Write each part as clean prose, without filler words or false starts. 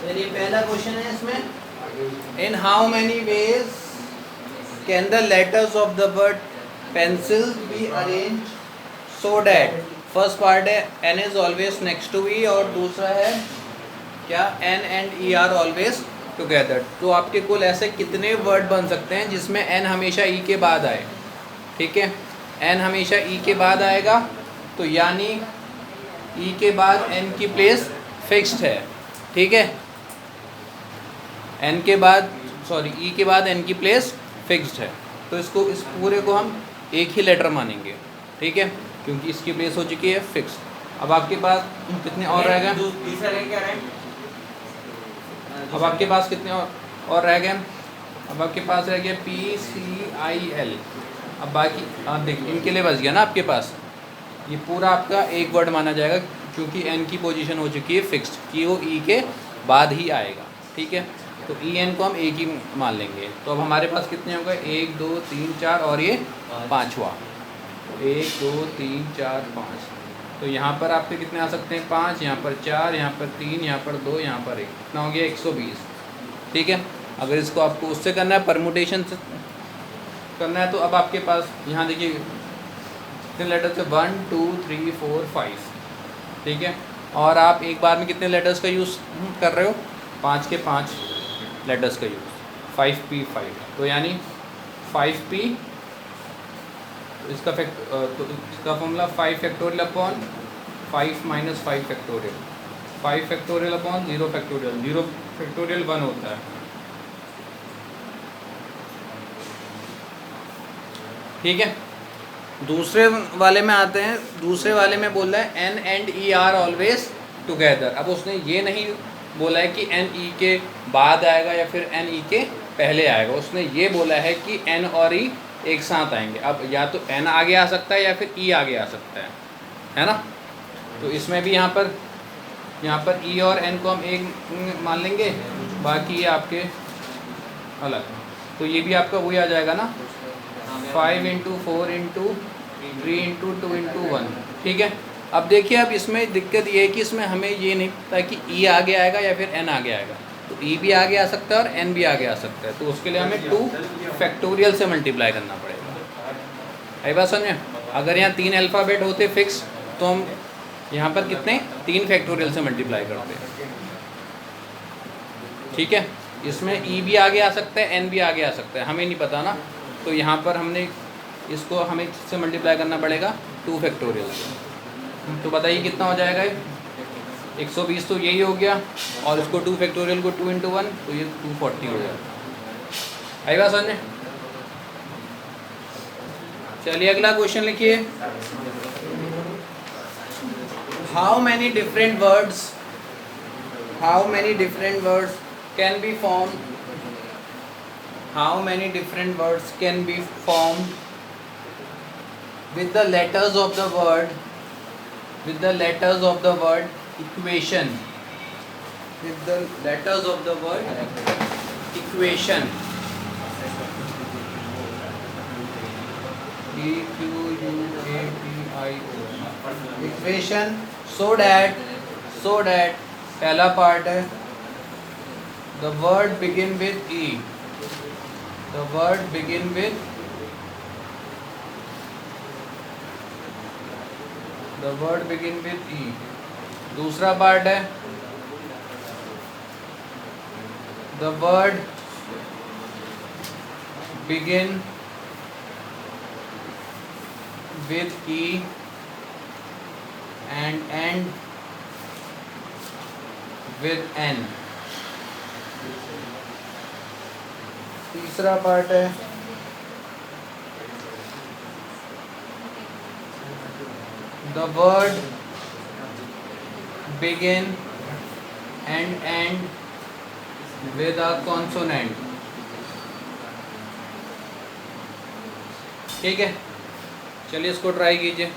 चलिए पहला क्वेश्चन है इसमें, in how many ways can the letters of the word pencil be arrange so that, first part है N is always next to E, और दूसरा है क्या, N and E are always together. तो आपके कुल ऐसे कितने वर्ड बन सकते हैं जिसमें एन हमेशा ई के बाद आए, ठीक है, एन हमेशा ई के बाद आएगा, तो यानी ई के बाद एन की प्लेस फिक्स्ड है, ठीक है, एन के बाद ई के बाद एन की प्लेस फिक्स्ड है, तो इसको इस पूरे को हम एक ही लेटर मानेंगे, ठीक है, क्योंकि इसकी प्लेस हो चुकी है फिक्स्ड। अब आपके पास कितने और रह गए, अब आपके पास कितने और रह गए, अब आपके पास रह गया पी सी आई एल। अब बाकी आप देखिए इनके लिए बच गया ना आपके पास, ये पूरा आपका एक वर्ड माना जाएगा क्योंकि एन की पोजीशन हो चुकी है फिक्स्ड कि वो ई के बाद ही आएगा, ठीक है, तो ई एन को हम एक ही मान लेंगे। तो अब हमारे पास कितने हो गए, 1 2 3 4 और ये पाँचवा, 1 2 3 4 5, तो यहाँ पर आपके कितने आ सकते हैं, 5, यहाँ पर 4, यहाँ पर 3, यहाँ पर 2, यहाँ पर 1, कितना हो गया 120, ठीक है। अगर इसको आपको उससे करना है, परमुटेशन से करना है, तो अब आपके पास यहाँ देखिए कितने लेटर्स है, 1 2 3 4 5, ठीक है, और आप एक बार में कितने लेटर्स का यूज़ कर रहे हो, 5 के 5 लेटर्स का यूज़, 5p5, तो यानी 5p, तो इसका formula 5 factorial upon 5 minus 5 factorial, 5 factorial upon 0 factorial, 0 factorial 1 होता है, ठीक है। दूसरे वाले में आते हैं, दूसरे वाले में बोल रहा है N and E are always together. अब उसने ये नहीं बोला है कि एन ई के बाद आएगा या फिर एन ई के पहले आएगा, उसने ये बोला है कि एन और ई एक साथ आएंगे। अब या तो एन आगे आ सकता है या फिर ई आगे आ सकता है ना, तो इसमें भी यहाँ पर ई और एन को हम एक मान लेंगे, बाकी ये आपके अलग, तो ये भी आपका वही आ जाएगा ना, 5 × 4 × 3 × 2 × 1, ठीक है। अब देखिए, अब इसमें दिक्कत ये है कि इसमें हमें ये नहीं पता कि ई आगे आएगा या फिर एन आगे आएगा, तो ई भी आगे आ सकता है और एन भी आगे आ सकता है, तो उसके लिए हमें 2 फैक्टोरियल से मल्टीप्लाई करना पड़ेगा। आई बात समझे, अगर यहाँ 3 अल्फ़ाबेट होते फिक्स तो हम यहाँ पर कितने 3 फैक्टोरियल से मल्टीप्लाई करते, ठीक है। इसमें ई भी आगे आ सकता है, एन भी आगे आ सकता है, हमें नहीं पता ना, तो यहाँ पर हमने इसको हमें किससे मल्टीप्लाई करना पड़ेगा, 2 फैक्टोरियल से। तो बताइए कितना हो जाएगा, 120 तो यही हो गया, और इसको 2 फैक्टोरियल को 2 × 1 तो ये 240 हो जाएगा। आई बात समझे। चलिए अगला क्वेश्चन लिखिए, how many different words can be formed, how many different words can be formed with the letters of the word equation, with the letters of the word equation, equation, so that पहला part है the word begin with e, the word begin with E। दूसरा part है the word begin with E and end with N। तीसरा part है the word begin and end with a consonant, ठीक है। चलिए इसको ट्राई कीजिए।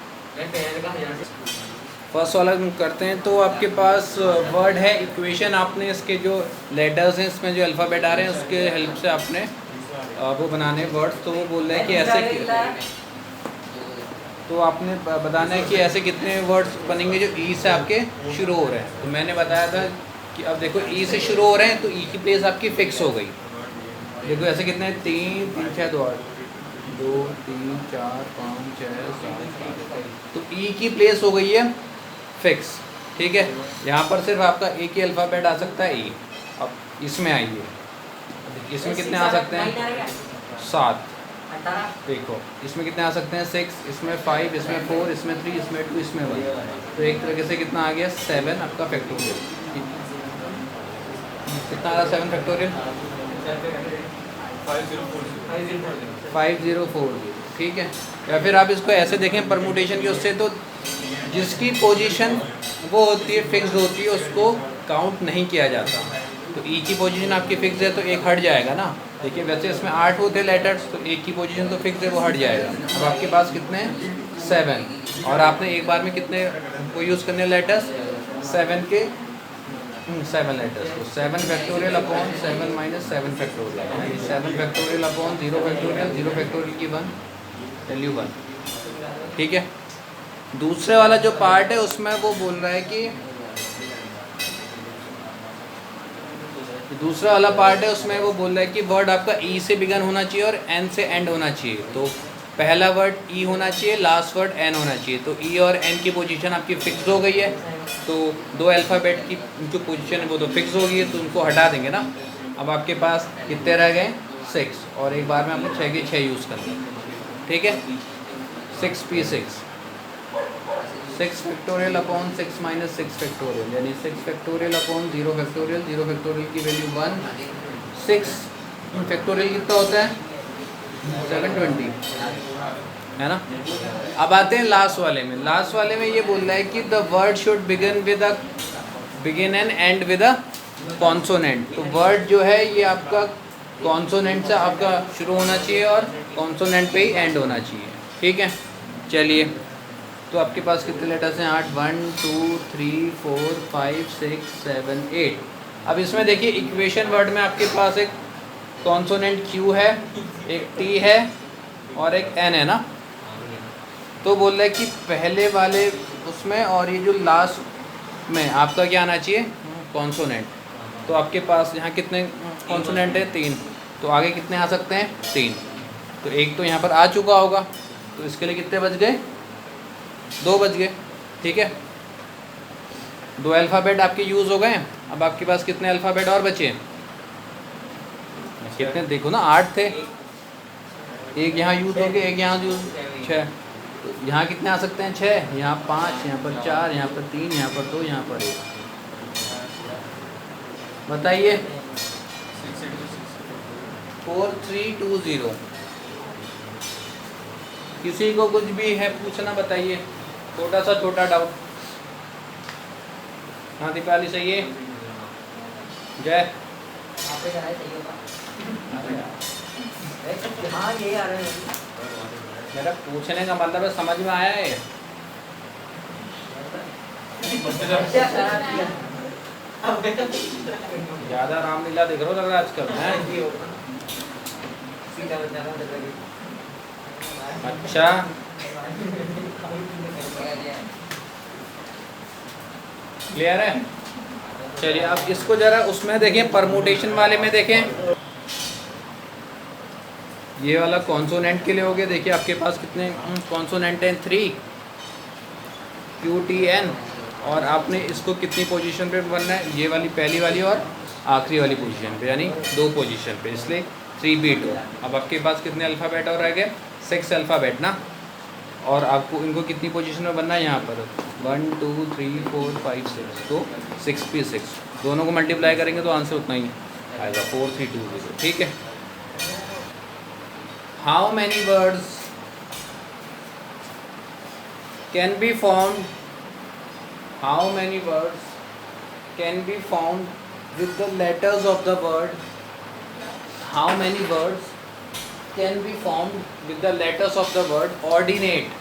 फर्स्ट वाला करते हैं, तो आपके पास वर्ड है इक्वेशन, आपने इसके जो लेटर्स हैं इसमें जो अल्फ़ाबेट आ रहे हैं उसके हेल्प से आपने वो बनाने वर्ड्स, तो वो बोल रहे हैं कि ऐसे तो आपने बताना है कि ऐसे कितने वर्ड्स बनेंगे जो ई से आपके शुरू हो रहे हैं। तो मैंने बताया था कि अब देखो ई से शुरू हो रहे हैं तो ई की प्लेस आपकी फ़िक्स हो गई। देखो ऐसे कितने हैं, 3 3 6 2 8 2 3 4 5 6 7 तो ई की प्लेस हो गई है फिक्स। ठीक है, यहाँ पर सिर्फ आपका एक ही अल्फ़ाबेट आ सकता है ई। अब इसमें आइए, इसमें कितने आ सकते हैं 7। देखो इसमें कितने आ सकते हैं 6, इसमें 5, इसमें 4, इसमें 3, इसमें 2, इसमें 1। तो एक तरीके से कितना आ गया 7 आपका फैक्टोरियल। कितना आ रहा 7 फैक्टोरियल 5040। ठीक है, या फिर आप इसको ऐसे देखें परमुटेशन के उससे, तो जिसकी पोजीशन वो होती है फिक्स्ड होती है उसको काउंट नहीं किया जाता। तो ई की पोजीशन आपकी फिक्स है तो एक हट जाएगा ना। देखिए वैसे इसमें 8 होते लेटर्स, तो एक की पोजीशन तो फिक्स है वो हट जाएगा। अब आपके पास कितने 7, और आपने एक बार में कितने को यूज़ करने लेटर्स 7 के 7 लेटर्स। तो 7 फैक्टोरियल अपॉन 7 माइनस 7 फैक्टोरियल, यानी 7 फैक्टोरियल अपॉन 0 फैक्टोरियल, 0 फैक्टोरियल की 1 वैल्यू 1। ठीक है, दूसरे वाला जो पार्ट है उसमें वो बोल रहा है कि दूसरा वाला पार्ट है उसमें वो बोल रहा है कि वर्ड आपका ई से बिगन होना चाहिए और एन से एंड होना चाहिए। तो पहला वर्ड ई होना चाहिए, लास्ट वर्ड एन होना चाहिए। तो ई और एन की पोजीशन आपकी फिक्स हो गई है, तो दो अल्फ़ाबेट की जो पोजीशन है वो तो फिक्स हो गई है, तो उनको हटा देंगे ना। अब आपके पास कितने रह गए 6, और एक बार में आपने 6 के 6 यूज़ कर लिए। ठीक है, 6p6 6 factorial upon 6 minus 6 factorial, यानी 6 फैक्टोरियल अपॉन 0 फैक्टोरियल, 0 फैक्टोरियल की वैल्यू 1। 6 फैक्टोरियल कितना होता है 720, है ना। अब आते हैं लास्ट वाले में। लास्ट वाले में ये बोल रहा है कि the word should begin and and with a consonant. तो वर्ड जो है ये आपका कॉन्सोनेंट से आपका शुरू होना चाहिए और कॉन्सोनेंट पे ही एंड होना चाहिए। ठीक है, चलिए तो आपके पास कितने लेटर्स हैं 8, 1 2 3 4 5 6 7 8। अब इसमें देखिए इक्वेशन वर्ड में आपके पास एक कॉन्सोनेंट Q है, एक T है और एक N है ना। तो बोल रहा है कि पहले वाले उसमें और ये जो लास्ट में आपका क्या आना चाहिए कॉन्सोनेंट। तो आपके पास यहाँ कितने कॉन्सोनेंट है 3, तो आगे कितने आ सकते हैं 3। तो एक तो यहाँ पर आ चुका होगा, तो इसके लिए कितने बच गए 2 बच गए। ठीक है, 2 अल्फ़ाबेट आपके यूज़ हो गए। अब आपके पास कितने अल्फ़ाबेट और बचे कितने देखो ना 8 थे, एक यहाँ यूज़ हो गया, एक यहाँ यूज़ 6। तो यहाँ कितने आ सकते हैं 6, यहाँ 5, यहाँ पर 4, यहाँ पर 3, यहाँ पर 2, यहाँ पर 1। बताइए 4320। किसी को कुछ भी है पूछना बताइए, छोटा सा छोटा डाउट। हाँ दीपाली सही है, जय हाँ ये आ रहा है मेरा पूछने का मतलब है समझ में आया है। ज़्यादा रामलीला देख रहे हो लग रहा है आजकल है। अच्छा क्लियर है, चलिए अब इसको जरा उसमें देखें परमुटेशन वाले में देखें। ये वाला कॉन्सोनेंट के लिए हो गया। देखिए आपके पास कितने कॉन्सोनेंट हैं 3 QTN, और आपने इसको कितनी पोजीशन पे बनना है ये वाली पहली वाली और आखिरी वाली पोजीशन पे, यानी 2 पोजीशन पे, इसलिए 3B2। अब आपके पास कितने अल्फ़ाबेट और रह गए 6 अल्फ़ाबेट ना, और आपको इनको कितनी पोजीशन में बनना है यहाँ पर 1 2 3 4 5 6, तो 6p6 दोनों को मल्टीप्लाई करेंगे तो आंसर उतना ही आएगा 4320। ठीक है, how many words can be formed, how many words can be formed with the letters of the word, how many words can be formed with the letters of the word ordinate,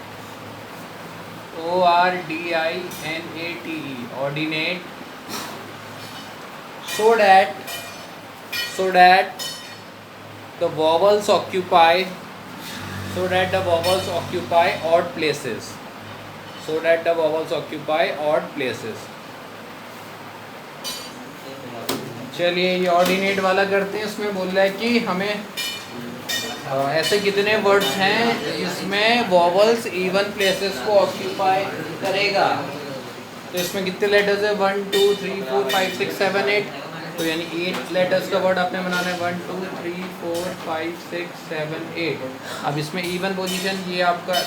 ORDINATE, ordinate, so that the vowels occupy so that the vowels occupy odd places, so that the vowels occupy odd places. चलिए ये ordinate वाला करते हैं। इसमें बोल रहा है कि हमें ऐसे कितने वर्ड्स हैं जिसमें वॉवल्स इवन प्लेसेस को ऑक्यूपाई करेगा। तो इसमें कितने लेटर्स है, 1 2 3 4 5 6 7 8, तो यानी 8 लेटर्स का वर्ड आपने बनाना है, 1 2 3 4 5 6 7 8। अब इसमें इवन पोजीशन ये आपका,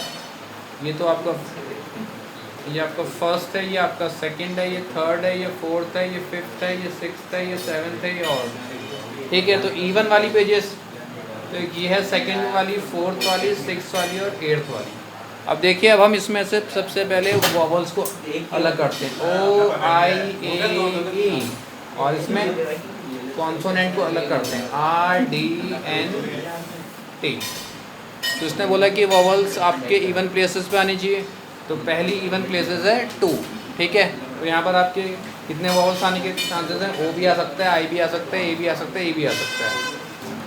ये तो आपका, ये आपका फर्स्ट है, ये आपका सेकंड है, ये थर्ड है, ये फोर्थ है, ये फिफ्थ है, ये सिक्स्थ है, ये सेवन्थ है, ये और, ठीक है। तो इवन वाली पेजेस, तो ये है सेकंड वाली, फोर्थ वाली, सिक्स्थ वाली और एट्थ वाली। अब देखिए, अब हम इसमें से सबसे पहले वॉवल्स को अलग करते हैं, ओ आई ए ई, और इसमें कॉन्सोनेंट को अलग करते हैं, आर डी एन टी। तो इसने बोला कि वॉवल्स आपके इवन प्लेसेस पे आनी चाहिए। तो पहली इवन प्लेसेस है 2, ठीक है। तो यहाँ पर आपके कितने वॉवल्स आने के चांसेस हैं, ओ भी आ सकता है, आई भी आ सकता है, ए भी आ सकता है, ए भी आ सकता है,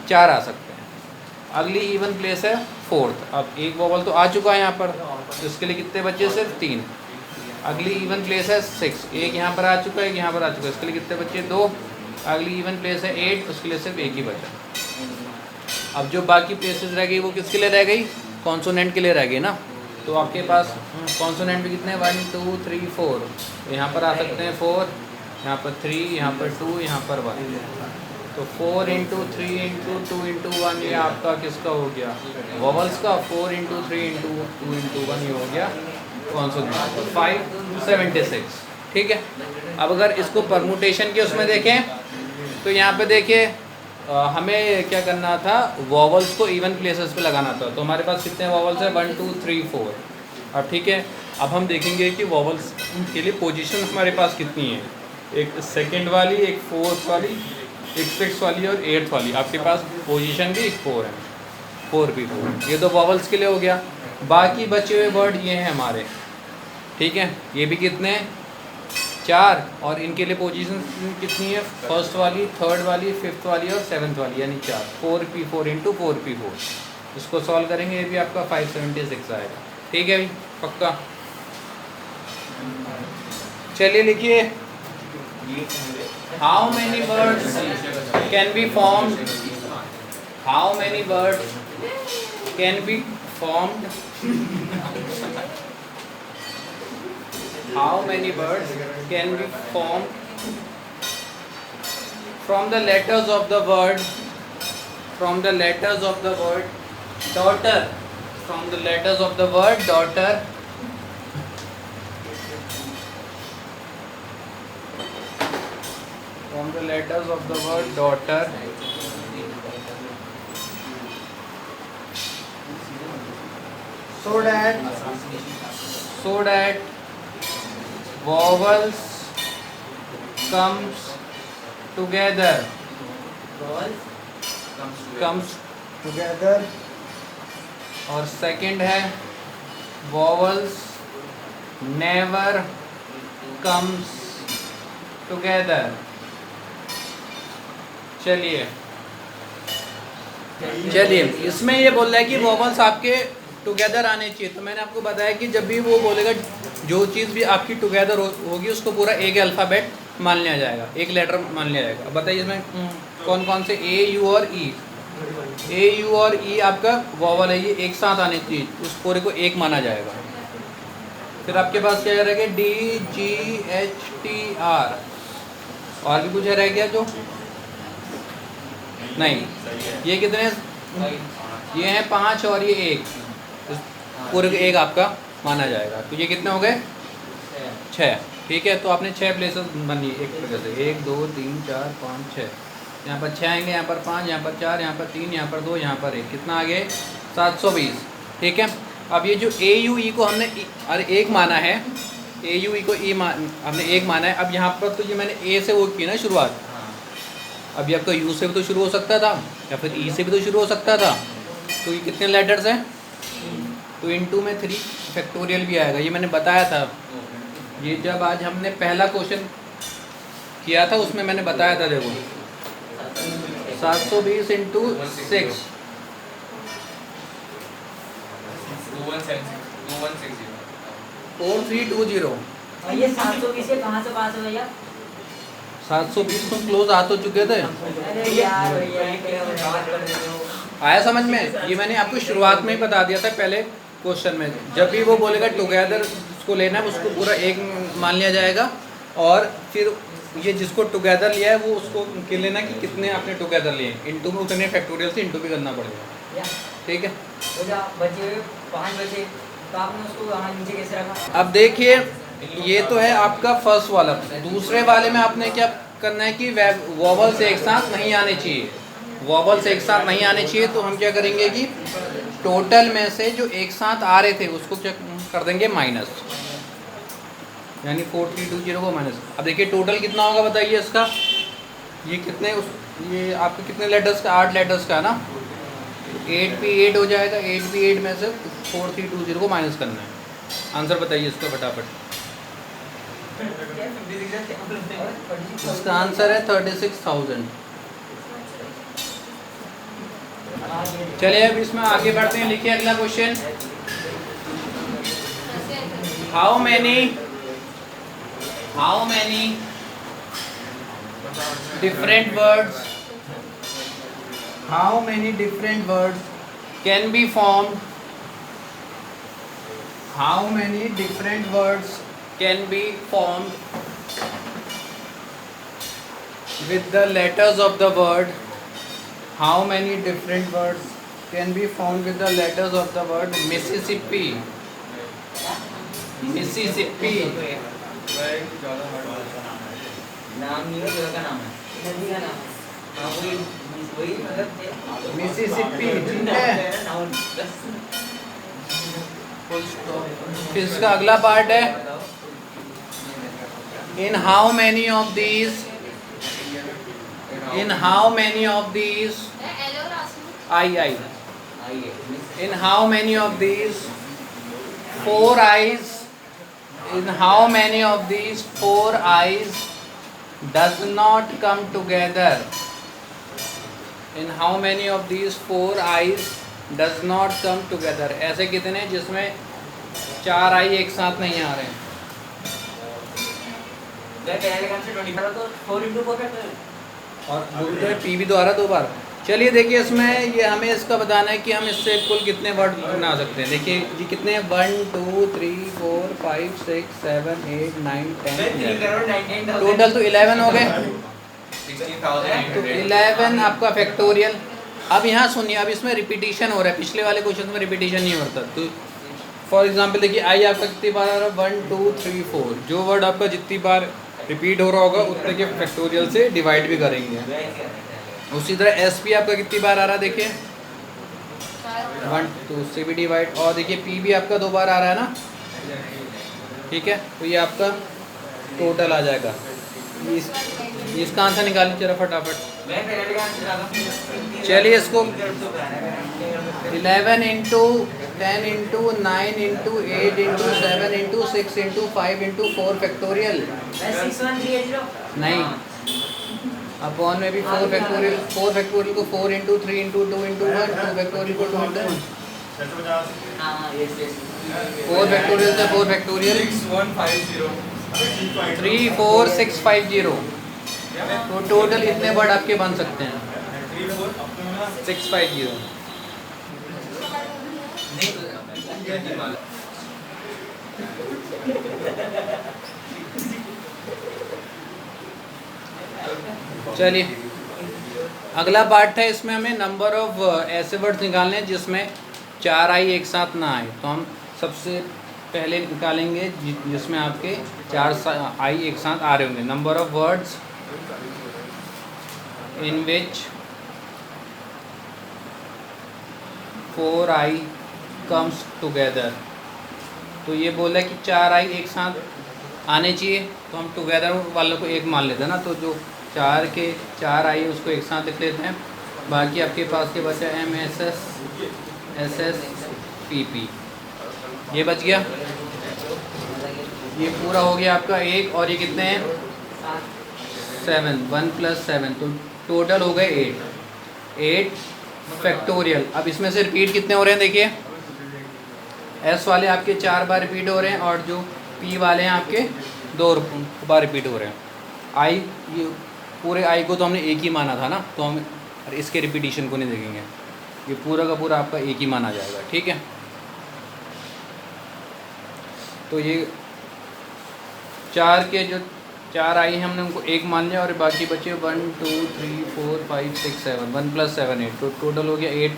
4 आ सकते हैं। अगली इवन प्लेस है 4th। अब एक वॉवल तो आ चुका है यहाँ पर, तो इसके लिए कितने बचे, सिर्फ 3। अगली इवन प्लेस है 6, एक यहाँ पर आ चुका है, एक यहाँ पर आ चुका है, इसके लिए कितने बचे, 2। अगली इवन प्लेस है 8, उसके लिए सिर्फ एक ही बचा। अब जो बाकी प्लेसेस रह गई वो किसके लिए रह गई, कॉन्सोनेंट के लिए रह गई ना। तो आपके पास कॉन्सोनेंट भी कितने, 1 2 3 4, तो यहाँ पर आ सकते हैं 4, यहाँ पर 3, यहाँ पर 2, यहाँ पर 1। तो 4 × 3 × 2 × 1 ये आपका किसका हो गया, वॉवल्स का। 4 × 3 × 2 × 1 ये हो गया कॉन्सोनेंट। तो 576, ठीक है। अब अगर इसको परमुटेशन के उसमें देखें, तो यहाँ पे देखिए हमें क्या करना था, वॉवल्स को इवन प्लेसेस पे लगाना था। तो हमारे पास कितने वॉवल्स हैं, 1 2 3 4। अब ठीक है, अब हम देखेंगे कि वॉवल्स के लिए पोजीशन हमारे पास कितनी है, एक सेकंड वाली, एक फोर्थ वाली, एक सिक्स वाली और एट्थ वाली। आपके पास पोजीशन भी 4 है, 4 भी 4। ये तो वॉवल्स के लिए हो गया। बाकी बचे हुए वर्ड ये हैं हमारे, ठीक है। ये भी कितने, 4, और इनके लिए पोजीशन कितनी है, फर्स्ट वाली, थर्ड वाली, फिफ्थ वाली और सेवन्थ वाली, यानी 4। 4p4 × 4p4। इसको सॉल्व करेंगे, ये भी आपका 576 आएगा, ठीक है भाई, पक्का। चलिए लिखिए, how many words can be formed, how many words can be formed, how many words can be formed from the letters of the word, from the letters of the word daughter, from the letters of the word daughter, from the letters of the word daughter, so that vowels comes together, comes together। और second है vowels never comes together। चलिए इसमें ये बोल रहा है कि vowels आपके टुगेदर आने चाहिए। तो मैंने आपको बताया कि जब भी वो बोलेगा, जो चीज़ भी आपकी टुगेदर होगी उसको पूरा एक अल्फ़ाबेट मान लिया जाएगा, एक लेटर मान लिया जाएगा। अब बताइए इसमें कौन कौन से, ए यू और ई। ए यू और ई आपका वॉवल है, ये एक साथ आने चाहिए, उस पूरे को एक माना जाएगा। फिर आपके पास क्या रहेगा, D G H T R, और भी कुछ रह गया जो नहीं, ये कितने, ये हैं 5 और ये 1, पूरे को एक आपका माना जाएगा। तो ये कितने हो गए, 6, ठीक है। तो आपने 6 प्लेसेस बनी एक तरह से, 1 2 3 4 5 6, यहाँ पर 6 आएंगे, यहाँ पर 5, यहाँ पर 4, यहाँ पर 3, यहाँ पर 2, यहाँ पर 1, कितना आ गए 720, ठीक है। अब ये जो ए यू ई को हमने अरे एक माना है, ए यू ई को ई हमने एक माना है। अब यहाँ पर तो ये मैंने ए से वो की ना शुरुआत, अभी आपका यू से भी तो शुरू हो सकता था, या फिर ई से भी तो शुरू हो सकता था। तो ये कितने लेटर्स हैं, तो इनटू में 3 फैक्टोरियल भी आएगा, ये मैंने बताया था। ये जब आज हमने पहला क्वेश्चन किया था उसमें मैंने बताया था, देखो 720 × 6, 4320। भैया 720 से कहाँ से पास है भैया? 720 तुम क्लोज आ तो चुके थे। अरे यार भैया क्या बात कर रहे हो? आया समझ में? ये मैंने आपको शुरुआत में ही बता दिया था पहले क्वेश्चन में। जब भी वो बोलेगा टुगेदर उसको लेना है, उसको पूरा एक मान लिया जाएगा, और फिर ये जिसको टुगेदर लिया है वो उसको के लेना कि कितने आपने टुगेदर लिए, इंटू में उतने फैक्टोरियल से इंटू भी करना पड़ेगा। ठीक है, तो जा बचे 5 बचे, तो आपने उसको वहाँ नीचे कैसे रखा? अब देखिए ये तो है आपका फर्स्ट वाला। दूसरे वाले में आपने क्या करना है कि वॉवल्स एक साथ नहीं आने चाहिए, वॉवल्स एक साथ नहीं आने चाहिए। तो हम क्या करेंगे कि टोटल में से जो एक साथ आ रहे थे उसको क्या कर देंगे माइनस, यानी 4320 को माइनस। अब देखिए टोटल कितना होगा बताइए इसका, ये कितने ये आपके कितने लेटर्स का, 8 लेटर्स का है ना, 8P8 हो जाएगा। 8P8 में से 4320 को माइनस करना है। आंसर बताइए इसका फटाफट। इसका आंसर है 36,000। चलिए अब इसमें आगे बढ़ते हैं। लिखिए अगला question. How many different words can be formed with the letters of the word? How many different words can be formed with the letters of the word Mississippi? नाम नहीं है, जगह का नाम है, नदी का नाम है। हाँ वही मतलब मिसिसिपी, ठीक है। फिर इसका अगला पार्ट है, in how many of these in how many of these four eyes does not come together? In how many of these 4 eyes does not come together? ऐसे कितने जिसमें 4 आई एक साथ नहीं आ रहे हैं? तो 4 into 4 और बोलते हैं पी भी दोबारा 2 बार। चलिए देखिए इसमें ये हमें इसका बताना है कि हम इससे कुल कितने वर्ड बना सकते हैं। देखिए जी कितने, 1 2 3 4 5 6 7 8 9 10 11, टोटल तो 11 हो गए। तो 11 आपका फैक्टोरियल। अब यहाँ सुनिए, अब इसमें रिपीटिशन हो रहा है, पिछले वाले क्वेश्चन में रिपीटिशन नहीं होता। तो फॉर एग्जांपल देखिए आई आपका कितनी बार आ रहा है, 1 2 3 4। जो वर्ड आपका जितनी बार रिपीट हो रहा होगा उतने के फैक्टोरियल से डिवाइड भी करेंगे। उसी तरह एस पी आपका कितनी बार आ रहा है, देखिए 1 2 उससे भी डिवाइड। और देखिए पी भी आपका 2 बार आ रहा है ना, ठीक है। तो ये आपका टोटल आ जाएगा। इसका आंसर निकालिए जरा फटाफट। चलिए इसको 11 into 10 into 9 into 8 into 7 into 6 into 5 into 4 factorial नहीं, अपॉन में भी 4 फैक्टोरियल। 4 फैक्टोरियल को 4 इंटू 3 इंटू 2 इंटू 1, 2 फैक्टोरियल को 2 इंटू 1, 4 फैक्टोरियल से 4 फैक्टोरियल 34650। तो टोटल इतने वर्ड आपके बन सकते हैं 650। चलिए अगला पार्ट है, इसमें हमें नंबर ऑफ ऐसे वर्ड्स निकालने हैं जिसमें 4 आई एक साथ ना आए। तो हम सबसे पहले निकालेंगे जिसमें आपके 4 आई एक साथ आ रहे होंगे। Number of words in which 4 I comes together. तो ये बोला कि 4 आई एक साथ आने चाहिए, तो हम टुगेदर वालों को एक मान लेते हैं ना। तो जो 4 के 4 आई उसको एक साथ लिख लेते हैं। बाकी आपके पास के बचा MSS SS PP, ये बच गया। ये पूरा हो गया आपका 1, और ये कितने हैं 7, 1 + 7, तो टोटल हो गए 8 फैक्टोरियल। अब इसमें से रिपीट कितने हो रहे हैं देखिए, एस वाले आपके 4 बार रिपीट हो रहे हैं और जो पी वाले हैं आपके 2 बार रिपीट हो रहे हैं। आई, ये पूरे आई को तो हमने एक ही माना था ना, तो हम इसके रिपीटिशन को नहीं देखेंगे, ये पूरा का पूरा आपका एक ही माना जाएगा, ठीक है। तो ये 4 के जो 4 आई हैं हमने उनको एक मान लिया और बाकी बचे 1 2 3 4 5 6 7, 1 + 7 8, तो टोटल हो गया 8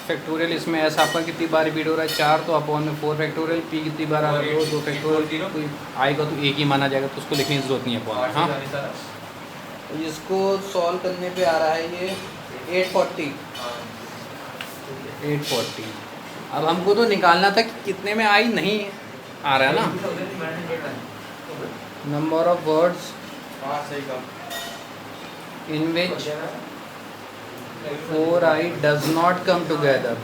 फैक्टोरियल। इसमें ऐसा आपका कितनी बार रिपीट हो रहा है 4, तो अपॉन में 4 फैक्टोरियल, पी कितनी बार आ रहा है 2 फैक्टोरियल, तो आई का तो एक ही माना जाएगा, तो उसको लिखने की जरूरत नहीं है अपॉन। हाँ, इसको सॉल्व करने पे आ रहा है ये 840। अब हमको तो निकालना था कि कितने में आई नहीं आ रहा है ना। Number of words in which 4i does not come together,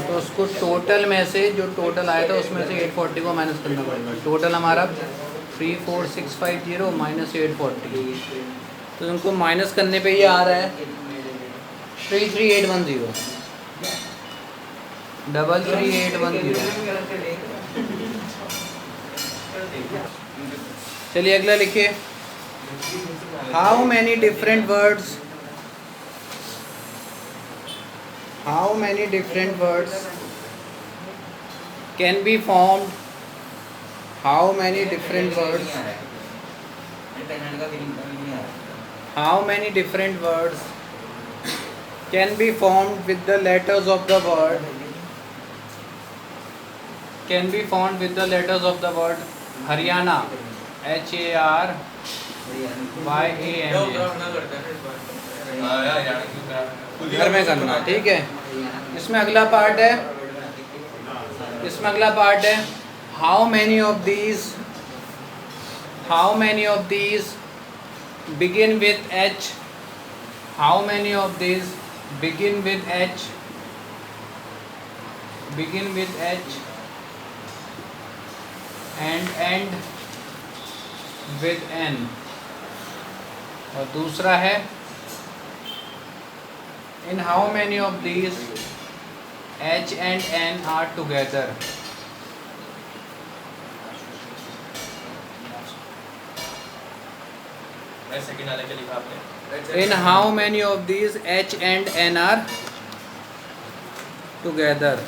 तो उसको टोटल में से जो टोटल आया था उसमें से 840 को माइनस करना पड़ेगा। टोटल हमारा 34650 माइनस 840, तो उनको माइनस करने पे ये आ रहा है 33810, 33810। चलिए अगला लिखिए, how many different words can be formed, how many different words can be formed with the letters of the word, Haryana HARYANA, घर में करना, ठीक है। इसमें अगला पार्ट है, how many of these begin with H, and end with N। और दूसरा है, in how many of these H and N are together। In how many of these H and N are together।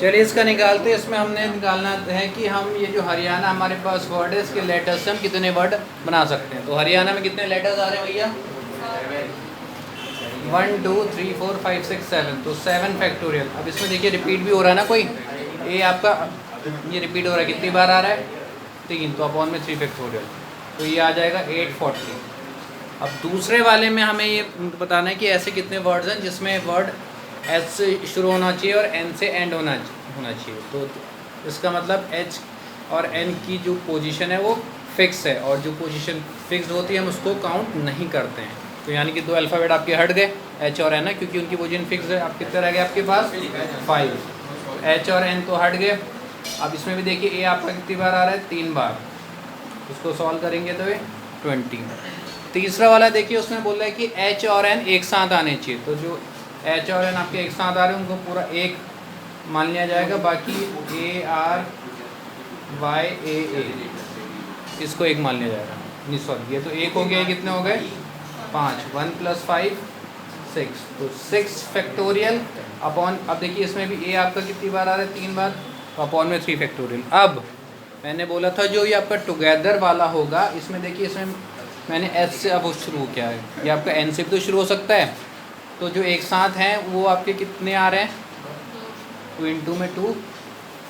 चलिए इसका निकालते हैं। इसमें हमने निकालना है कि हम ये जो हरियाणा हमारे पास वर्ड है, इसके लेटर्स से हम कितने वर्ड बना सकते हैं। तो हरियाणा में कितने लेटर्स आ रहे हैं भैया, 1 2 3 4 5 6 7, तो 7 फैक्टोरियल। अब इसमें देखिए रिपीट भी हो रहा है ना, कोई ये आपका ये रिपीट हो रहा है, कितनी बार आ रहा है 3, तो अपॉन में 3 फैक्टोरियल, तो ये आ जाएगा 840। अब दूसरे वाले में हमें ये बताना है कि ऐसे कितने वर्ड्स हैं जिसमें वर्ड एच से शुरू होना चाहिए और एन से एंड होना चाहिए। तो इसका मतलब एच और एन की जो पोजीशन है वो फिक्स है, और जो पोजीशन फिक्स होती है हम उसको काउंट नहीं करते हैं। तो यानी कि 2 अल्फ़ाबेट आपके हट गए, एच और एन है, क्योंकि उनकी पोजीशन फिक्स है। अब कितने रह गए आपके पास 5, एच और एन तो हट गए। अब इसमें भी देखिए ए आपका कितनी बार आ रहा है 3 बार, उसको सॉल्व करेंगे तो ये 20। तीसरा वाला देखिए उसमें बोल रहा है कि एच और एन एक साथ आने चाहिए, तो जो एच और एन आपके एक साथ आ रहे हैं उनको पूरा एक मान लिया जाएगा, बाकी ARYAA इसको एक मान लिया जाएगा। नहीं सॉरी, ये तो एक हो गया, कितने हो गए 5, 1 + 5 6, तो 6 फैक्टोरियल अपॉन, अब देखिए इसमें भी ए आपका कितनी बार आ रहा है 3 बार, तो अपॉन में 3 फैक्टोरियल। अब मैंने बोला था जो ये आपका टुगेदर वाला होगा, इसमें देखिए इसमें मैंने एच से अब शुरू किया है, ये आपका एन से भी तो शुरू हो सकता है। तो जो एक साथ हैं वो आपके कितने आ रहे हैं 2 × में 2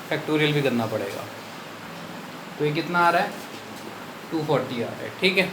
फैक्टोरियल भी करना पड़ेगा, तो ये कितना आ रहा है 240 आ रहा है, ठीक है।